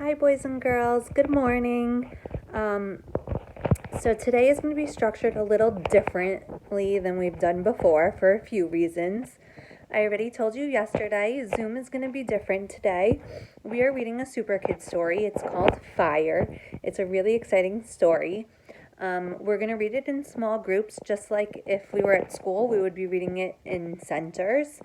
Hi, boys and girls. Good morning. So today is going to be structured a little differently than we've done before for a few reasons. I already told you yesterday, Zoom is going to be different today. We are reading a Super Kid story. It's called Fire. It's a really exciting story. We're going to read it in small groups, just like if we were at school, we would be reading it in centers.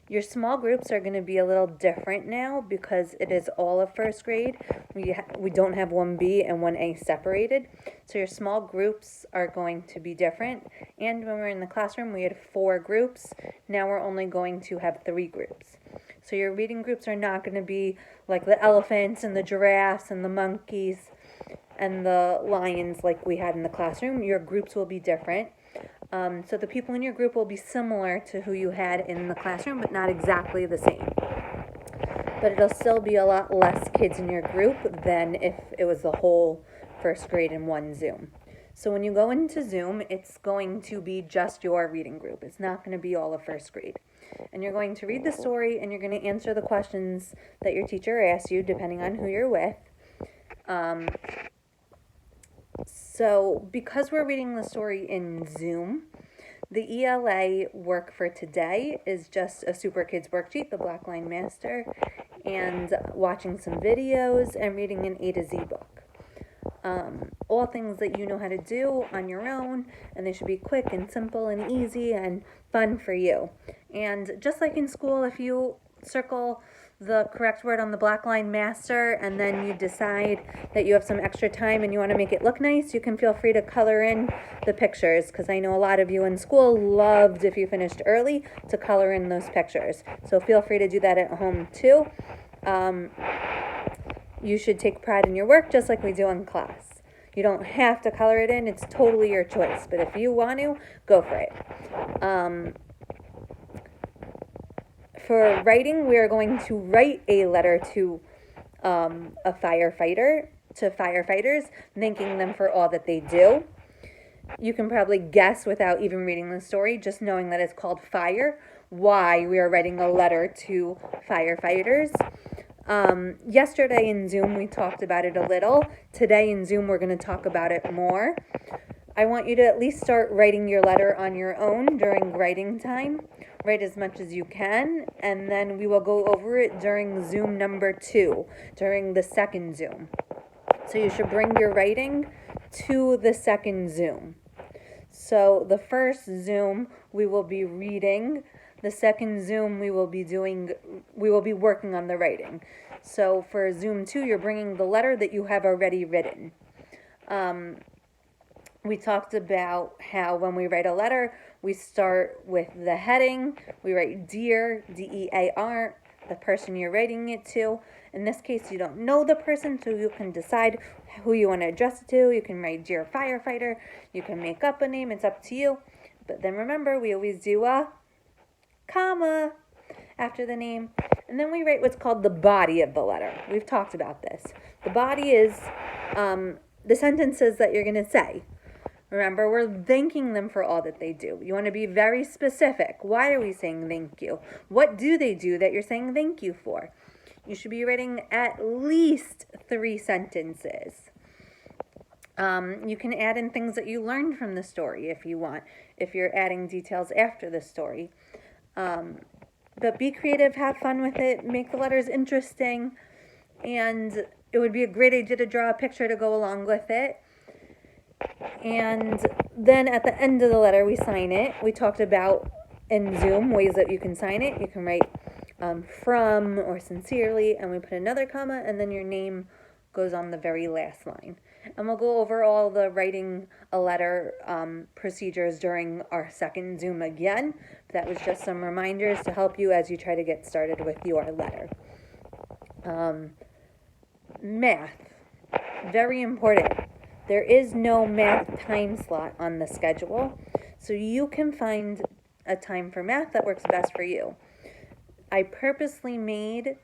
Your small groups are going to be a little different now because it is all of first grade. We don't have 1B and 1A separated. So your small groups are going to be different. And when we were in the classroom, we had 4 groups. Now we're only going to have 3 groups. So your reading groups are not going to be like the elephants and the giraffes and the monkeys and the lions like we had in the classroom. Your groups will be different. So the people in your group will be similar to who you had in the classroom, but not exactly the same. But it'll still be a lot less kids in your group than if it was the whole first grade in one Zoom. So when you go into Zoom, it's going to be just your reading group. It's not going to be all of first grade. And you're going to read the story and you're going to answer the questions that your teacher asks you, depending on who you're with. So because we're reading the story in Zoom, the ELA work for today is just a Super Kids worksheet, the Black Line Master, and watching some videos and reading an A to Z book. All things that you know how to do on your own, and they should be quick and simple and easy and fun for you. And just like in school, if you circle the correct word on the Black Line Master and then you decide that you have some extra time and you want to make it look nice, you can feel free to color in the pictures, because I know a lot of you in school loved, if you finished early, to color in those pictures. So feel free to do that at home too. You should take pride in your work just like we do in class. You don't have to color it in. It's totally your choice. But if you want to, go for it. For writing, we are going to write a letter to a firefighter, to firefighters, thanking them for all that they do. You can probably guess without even reading the story, just knowing that it's called Fire, why we are writing a letter to firefighters. Yesterday in Zoom, we talked about it a little. Today in Zoom, we're going to talk about it more. I want you to at least start writing your letter on your own during writing time. Write as much as you can, and then we will go over it during Zoom number 2, during the second Zoom. So you should bring your writing to the second Zoom. So the first Zoom, we will be reading. The second Zoom, we will be working on the writing. So for Zoom 2, you're bringing the letter that you have already written. We talked about how when we write a letter, we start with the heading. We write Dear, D-E-A-R, the person you're writing it to. In this case, you don't know the person, so you can decide who you want to address it to. You can write Dear Firefighter. You can make up a name. It's up to you. But then remember, we always do a comma after the name. And then we write what's called the body of the letter. We've talked about this. The body is the sentences that you're going to say. Remember, we're thanking them for all that they do. You want to be very specific. Why are we saying thank you? What do they do that you're saying thank you for? You should be writing at least 3 sentences. You can add in things that you learned from the story if you want, if you're adding details after the story. But be creative, have fun with it, make the letters interesting, and it would be a great idea to draw a picture to go along with it. And then at the end of the letter, we sign it. We talked about in Zoom ways that you can sign it. You can write from or sincerely, and we put another comma, and then your name goes on the very last line. And we'll go over all the writing a letter procedures during our second Zoom again. That was just some reminders to help you as you try to get started with your letter. Math, very important. There is no math time slot on the schedule, so you can find a time for math that works best for you. I purposely made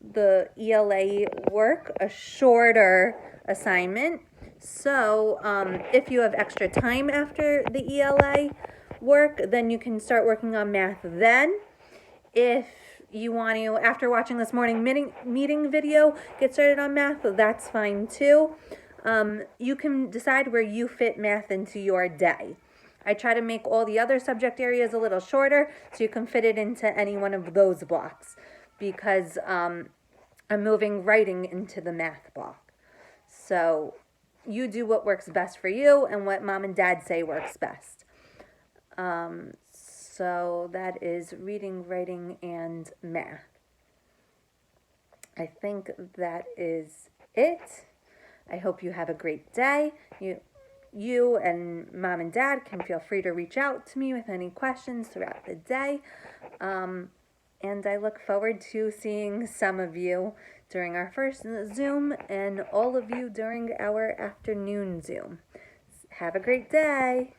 the ELA work a shorter assignment, so if you have extra time after the ELA work, then you can start working on math then. If you want to, after watching this morning meeting video, get started on math, that's fine too. You can decide where you fit math into your day. I try to make all the other subject areas a little shorter so you can fit it into any one of those blocks, because I'm moving writing into the math block. So you do what works best for you and what mom and dad say works best. So that is reading, writing, and math. I think that is it. I hope you have a great day. You and mom and dad can feel free to reach out to me with any questions throughout the day. And I look forward to seeing some of you during our first Zoom and all of you during our afternoon Zoom. Have a great day.